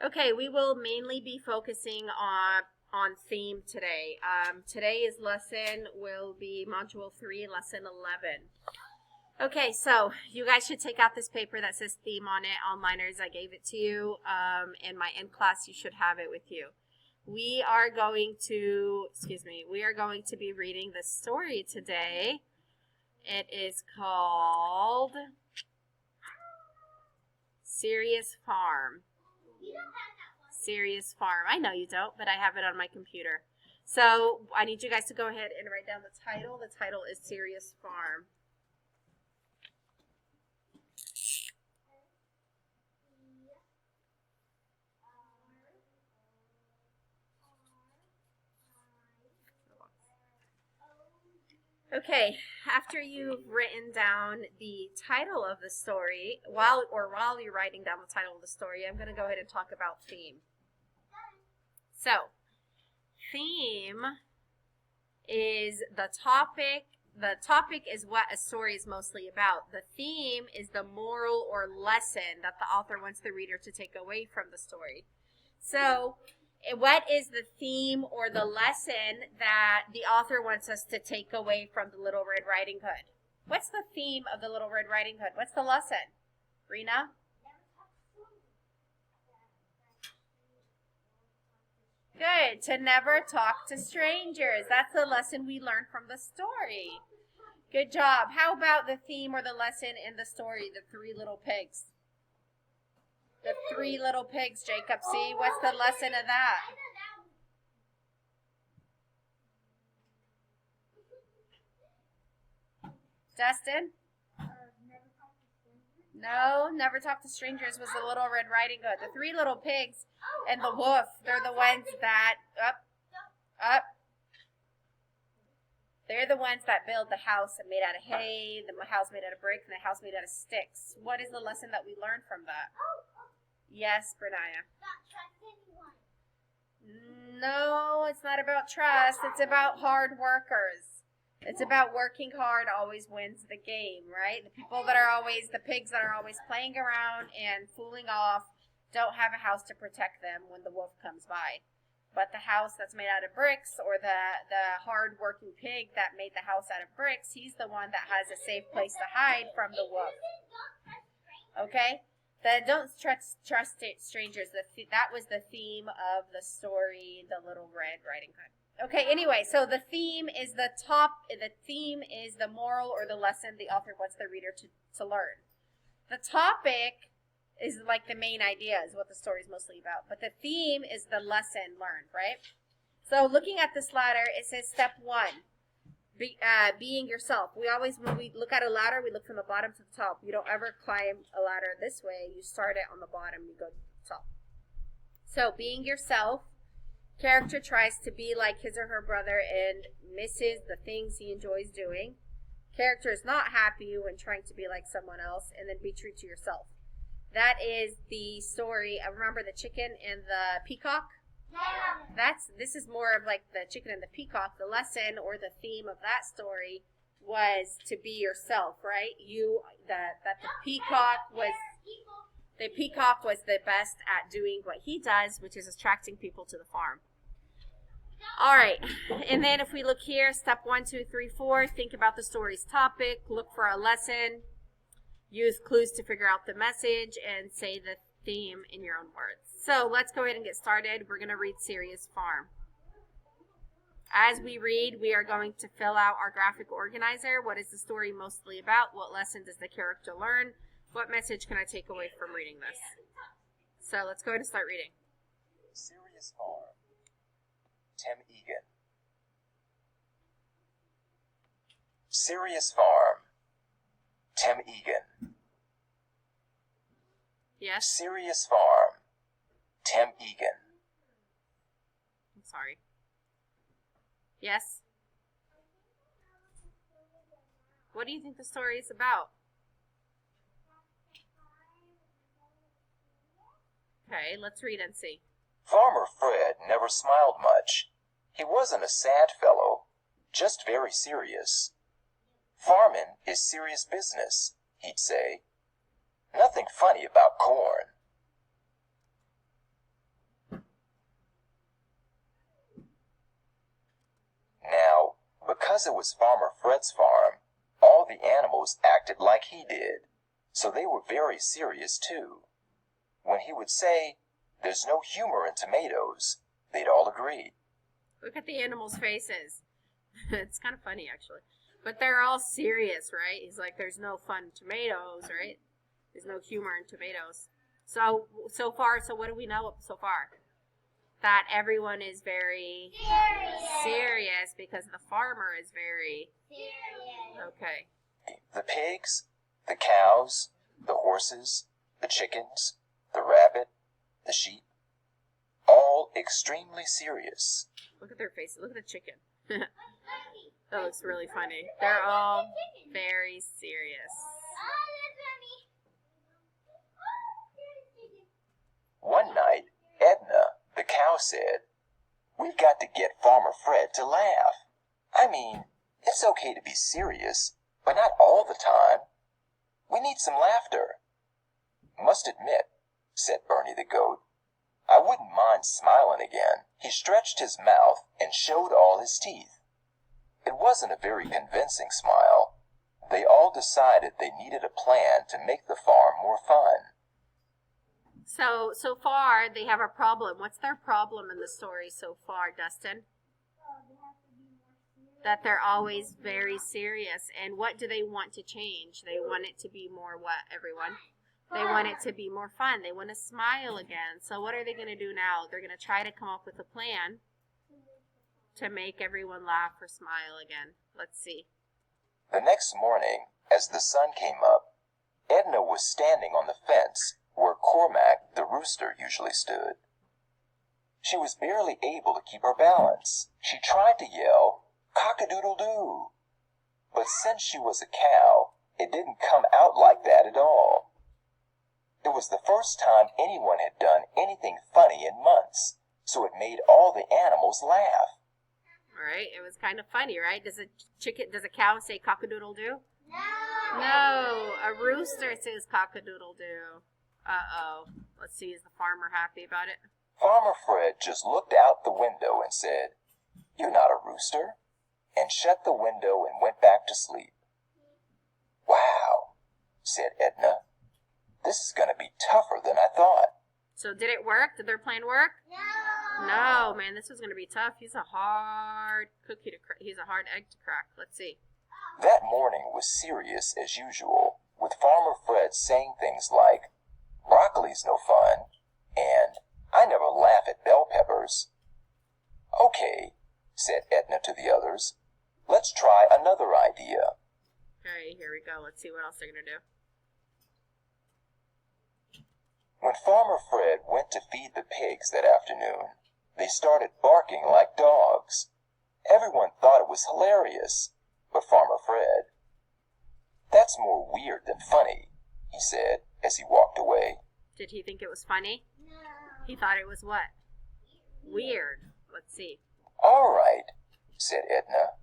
Okay, we will mainly be focusing on theme today. Today's lesson will be Module 3, Lesson 11. Okay, so you guys should take out this paper that says theme on it. Onliners, I gave it to you. In my in class, you should have it with you. We are going to be reading the story today. It is called Serious Farm. Serious Farm. I know you don't, but I have it on my computer. So I need you guys to go ahead and write down the title. The title is Serious Farm. Okay, after you've written down the title of the story, while you're writing down the title of the story, I'm going to go ahead and talk about theme. So, theme is the topic. The topic is what a story is mostly about. The theme is the moral or lesson that the author wants the reader to take away from the story. So, what is the theme or the lesson that the author wants us to take away from the Little Red Riding Hood? What's the theme of the Little Red Riding Hood? What's the lesson? Rena? Good. To never talk to strangers. That's the lesson we learned from the story. Good job. How about the theme or the lesson in the story, the three little pigs? The three little pigs, Jacob. See, what's the lesson of that? Dustin? No, never talk to strangers was the Little Red Riding Hood. The three little pigs and the wolf, they're the ones that, they're the ones that build the house made out of hay, the house made out of bricks, and the house made out of sticks. What is the lesson that we learned from that? Yes, Bernaya. Not trust anyone. No, it's not about trust. It's about hard workers. It's about working hard always wins the game, right? The pigs that are always playing around and fooling off don't have a house to protect them when the wolf comes by. But the house that's made out of bricks, or the hard-working pig that made the house out of bricks, he's the one that has a safe place to hide from the wolf. Okay? Don't trust strangers. That was the theme of the story, The Little Red Riding Hood. Okay, anyway, so the theme is the moral or the lesson the author wants the reader to learn. The topic is like the main idea, is what the story is mostly about. But the theme is the lesson learned, right? So looking at this ladder, it says step 1. Being yourself. When we look at a ladder, we look from the bottom to the top. You don't ever climb a ladder this way. You start it on the bottom, you go to the top. So, being yourself. Character tries to be like his or her brother and misses the things he enjoys doing. Character is not happy when trying to be like someone else, and then be true to yourself. That is the story. Remember the chicken and the peacock? Yeah. This is more of like the chicken and the peacock. The lesson or the theme of that story was to be yourself, right? The peacock was the best at doing what he does, which is attracting people to the farm. All right, and then if we look here, step 1, 2, 3, 4, think about the story's topic, look for a lesson, use clues to figure out the message, and say the theme in your own words. So let's go ahead and get started. We're going to read Serious Farm. As we read, we are going to fill out our graphic organizer. What is the story mostly about? What lesson does the character learn? What message can I take away from reading this? So let's go ahead and start reading. Serious Farm. Tim Egan. Serious Farm. Tim Egan. Yes? Serious Farm. Tim Egan. I'm sorry. Yes? What do you think the story is about? Okay, let's read and see. Farmer Fred never smiled much. He wasn't a sad fellow, just very serious. Farming is serious business, he'd say. Nothing funny about corn. because it was Farmer Fred's farm, all the animals acted like he did, so they were very serious too. When he would say, "There's no humor in tomatoes," they'd all agree. Look at the animals' faces. It's kind of funny, actually. But they're all serious, right? He's like, there's no fun in tomatoes, right? There's no humor in tomatoes. So far, what do we know so far? That everyone is very serious because the farmer is very Serious. okay. The pigs, the cows, the horses, the chickens, the rabbit, the sheep, all extremely serious. Look at their faces. Look at the chicken. That looks really funny. They're all very serious. Oh, that's funny. One night, Edna, the cow, said, "We've got to get Farmer Fred to laugh. I mean, it's okay to be serious, but not all the time. We need some laughter." "Must admit," said Bernie the goat, "I wouldn't mind smiling again." He stretched his mouth and showed all his teeth. It wasn't a very convincing smile. They all decided they needed a plan to make the farm more fun. So far, they have a problem. What's their problem in the story so far, Dustin? That they're always very serious. And what do they want to change? They want it to be more what, everyone? They want it to be more fun. They want to smile again. So what are they going to do now? They're going to try to come up with a plan to make everyone laugh or smile again. Let's see. The next morning, as the sun came up, Edna was standing on the fence where Cormac the rooster usually stood. She was barely able to keep her balance. She tried to yell, "Cock-a-doodle-doo!" But since she was a cow, it didn't come out like that at all. It was the first time anyone had done anything funny in months, so it made all the animals laugh. All right, it was kind of funny, right? Does a cow say cock-a-doodle-doo? No. No, a rooster says cock-a-doodle-doo. Uh-oh. Let's see, is the farmer happy about it? Farmer Fred just looked out the window and said, "You're not a rooster," and shut the window and went back to sleep. "Wow," said Edna. "This is going to be tougher than I thought." So did it work? Did their plan work? No. No, man, this was going to be tough. He's a hard cookie to crack. He's a hard egg to crack. Let's see. That morning was serious as usual, with Farmer Fred saying things like, "Broccoli's no fun," and "I never laugh at bell peppers." "Okay," said Edna to the others. "Let's try another idea." Okay, here we go. Let's see what else they're going to do. When Farmer Fred went to feed the pigs that afternoon, they started barking like dogs. Everyone thought it was hilarious, but Farmer Fred, "That's more weird than funny," he said as he walked away. Did he think it was funny? No. He thought it was what? Weird. Let's see. "All right," said Edna.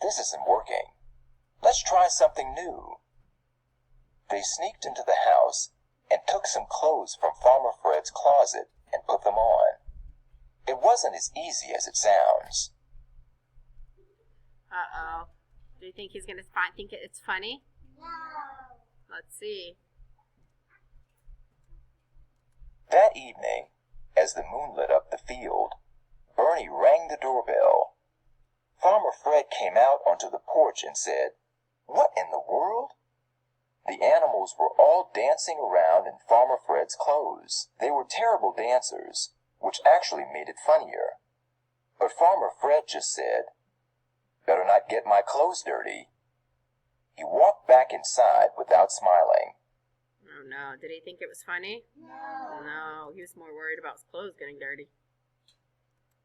"This isn't working. Let's try something new." They sneaked into the house and took some clothes from Farmer Fred's closet and put them on. It wasn't as easy as it sounds. Uh-oh. Do you think he's going to think it's funny? No. Let's see. That evening, as the moon lit up the field, Bernie rang the doorbell. Farmer Fred came out onto the porch and said, "What in the world?" The animals were all dancing around in Farmer Fred's clothes. They were terrible dancers, which actually made it funnier. But Farmer Fred just said, "Better not get my clothes dirty." He walked back inside without smiling. Oh, no. Did he think it was funny? No. No, he was more worried about his clothes getting dirty.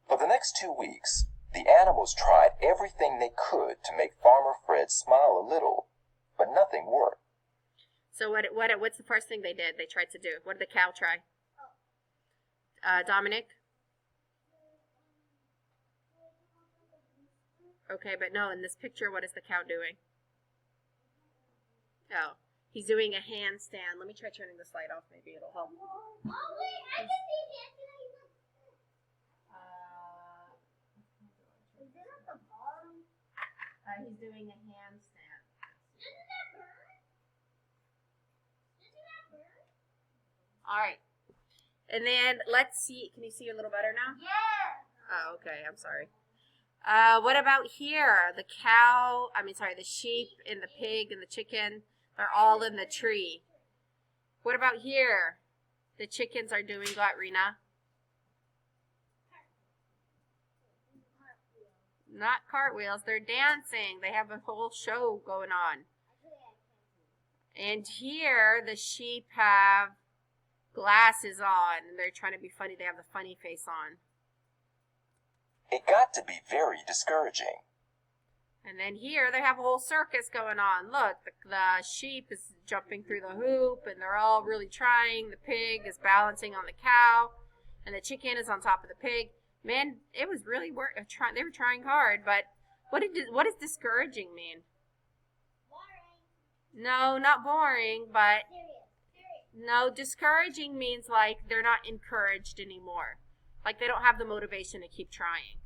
For the next 2 weeks, the animals tried everything they could to make Farmer Fred smile a little, but nothing worked. So what's the first thing they did? They tried to do. What did the cow try? Dominic? Okay, but no, in this picture, what is the cow doing? Oh, he's doing a handstand. Let me try turning this light off. Maybe it'll help. Oh, wait, I can see dancing. Uh, Is it at the bottom? doing a handstand. All right. And then let's see. Can you see a little better now? Yeah. Oh, okay. I'm sorry. What about here? The the sheep and the pig and the chicken, they're all in the tree. What about here? The chickens are doing what, Rena? Not cartwheels. They're dancing. They have a whole show going on. And here, the sheep have glasses on, and they're trying to be funny. They have the funny face on. It got to be very discouraging. And then here, they have a whole circus going on. Look, the sheep is jumping through the hoop, and they're all really trying. The pig is balancing on the cow, and the chicken is on top of the pig. Man, it was really they were trying hard, but what does discouraging mean? Boring. No, not boring, but Serious. no, discouraging means like they're not encouraged anymore. Like they don't have the motivation to keep trying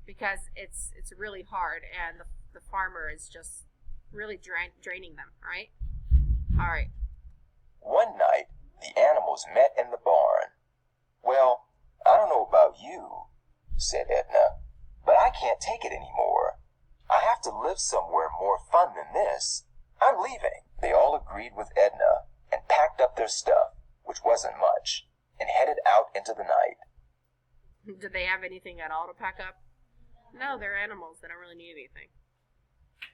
because it's really hard, and the farmer is just really draining them, right? All right. One night, the animals met in the barn. Well, I don't know about you, said Edna, but I can't take it anymore. I have to live somewhere more fun than this. I'm leaving. They all agreed with Edna and packed up their stuff, which wasn't much, and headed out into the night. Did they have anything at all to pack up? No, they're animals. They don't really need anything.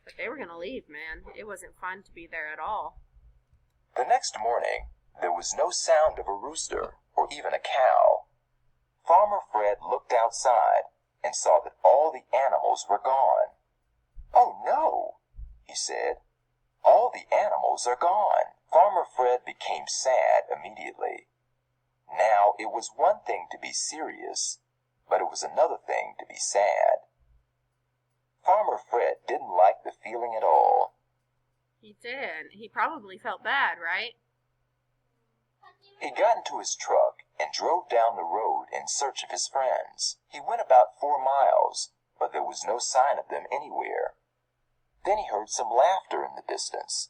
But they were going to leave, man. It wasn't fun to be there at all. The next morning, there was no sound of a rooster or even a cow. Farmer Fred looked outside and saw that all the animals were gone. Oh no, he said. All the animals are gone. Farmer Fred became sad immediately. Now, it was one thing to be serious, but it was another thing to be sad. Farmer Fred didn't like the feeling at all. He did. He probably felt bad, right? He got into his truck and drove down the road in search of his friends. He went about 4 miles, but there was no sign of them anywhere. Then he heard some laughter in the distance.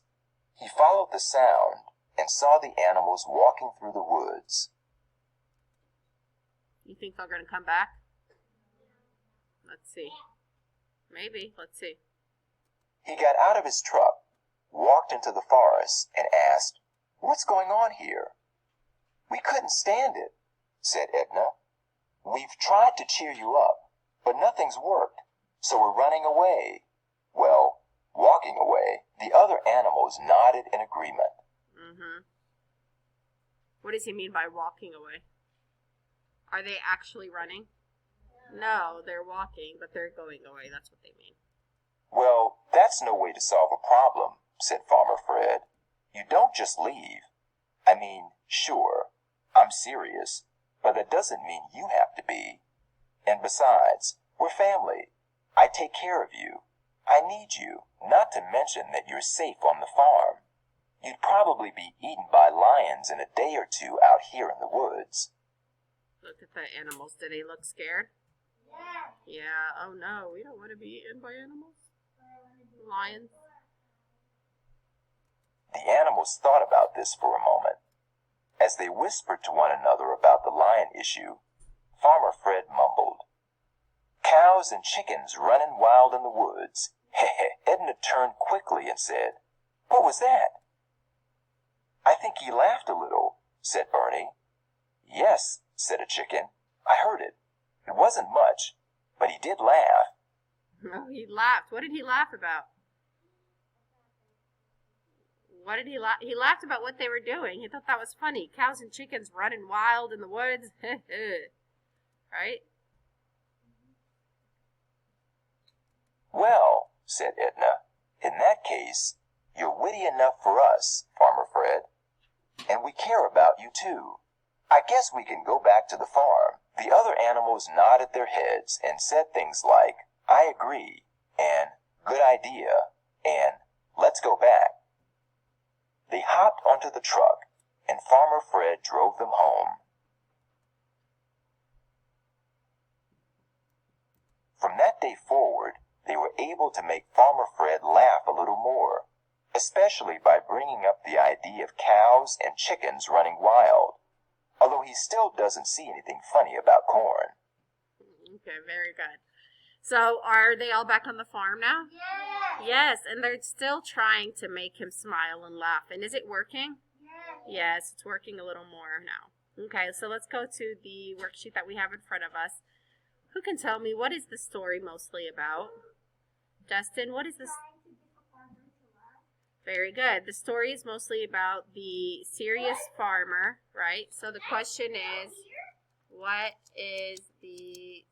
He followed the sound and saw the animals walking through the woods. You think they're going to come back? Let's see. Maybe. Let's see. He got out of his truck, walked into the forest, and asked, "What's going on here?" "We couldn't stand it," said Edna. "We've tried to cheer you up, but nothing's worked, so we're running away." Well, walking away, the other animals nodded in agreement. Mm-hmm. What does he mean by walking away? Are they actually running? No, they're walking, but they're going away. That's what they mean. "Well, that's no way to solve a problem," said Farmer Fred. "You don't just leave. I mean, sure, I'm serious, but that doesn't mean you have to be. And besides, we're family. I take care of you. I need you, not to mention that you're safe on the farm. You'd probably be eaten by lions in a day or two out here in the woods." Look at the animals. Do they look scared? Yeah. Yeah. Oh no, we don't want to be eaten by animals. Lions. The animals thought about this for a moment. As they whispered to one another about the lion issue, Farmer Fred mumbled, "Cows and chickens running wild in the woods." Edna turned quickly and said, "What was that?" "I think he laughed a little," said Bernie. "Yes," said a chicken. "I heard it. It wasn't much, but he did laugh." Oh, he laughed. What did he laugh about? What did he laugh? He laughed about what they were doing. He thought that was funny. Cows and chickens running wild in the woods. Right? "Well," said Edna, "in that case, you're witty enough for us, Farmer Fred. And we care about you, too. I guess we can go back to the farm." The other animals nodded their heads and said things like, "I agree," and "Good idea," and "Let's go back." They hopped onto the truck, and Farmer Fred drove them home. From that day forward, they they were able to make Farmer Fred laugh a little more, especially by bringing up the idea of cows and chickens running wild, although he still doesn't see anything funny about corn. Okay, very good. So are they all back on the farm now? Yes. Yes, and they're still trying to make him smile and laugh. And is it working? Yes. Yes, it's working a little more now. Okay, so let's go to the worksheet that we have in front of us. Who can tell me, what is the story mostly about? Justin, what is this? Trying to get the farmer to laugh. Very good. The story is mostly about the serious farmer, right? So the question is, what is the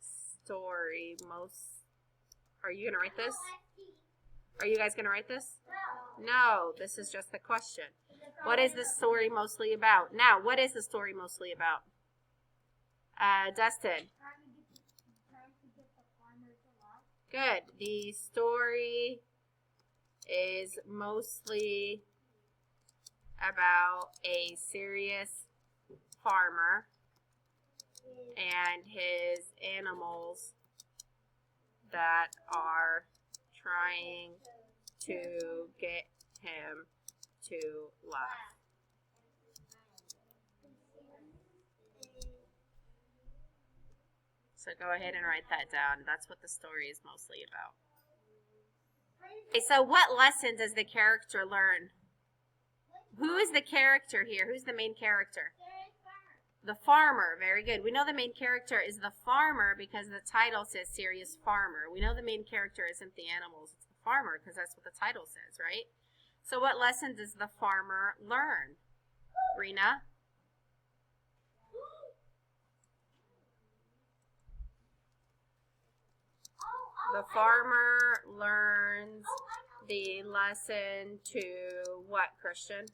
story most... Are you going to write this? Are you guys going to write this? No. No, this is just the question. What is the story mostly about? Now, what is the story mostly about? Dustin. Trying to get the farmer to laugh. Good. The story is mostly about a serious farmer and his animals that are trying to get him to laugh. So go ahead and write that down. That's what the story is mostly about. Okay, so what lesson does the character learn? Who is the character here? Who's the main character? The farmer. Very good. We know the main character is the farmer because the title says serious farmer. We know the main character isn't the animals. It's the farmer because that's what the title says, right? So what lesson does the farmer learn? Rena? The farmer learns the lesson to what, Christian?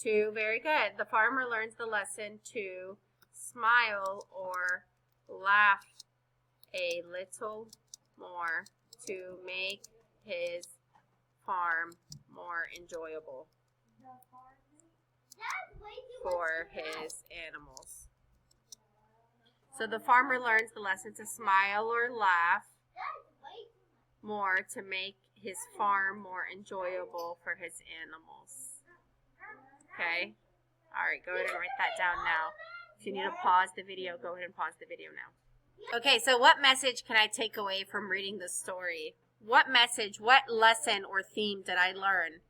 To, very good. The farmer learns the lesson to smile or laugh a little more to make his farm more enjoyable for his animals. So the farmer learns the lesson to smile or laugh more to make his farm more enjoyable for his animals. Okay? Alright, go ahead and write that down now. If you need to pause the video, go ahead and pause the video now. Okay, so what message can I take away from reading this story? What message, what lesson or theme did I learn?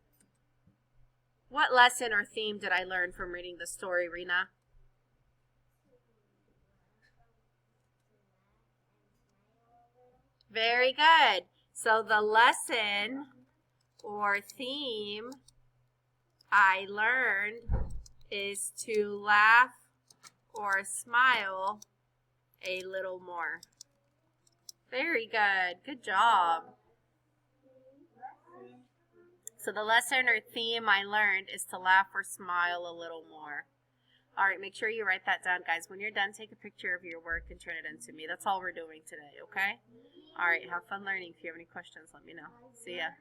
What lesson or theme did I learn from reading the story, Rena? Very good. So the lesson or theme I learned is to laugh or smile a little more. Very good. Good job. So the lesson or theme I learned is to laugh or smile a little more. All right, make sure you write that down, guys. When you're done, take a picture of your work and turn it in to me. That's all we're doing today, okay? All right, have fun learning. If you have any questions, let me know. See ya.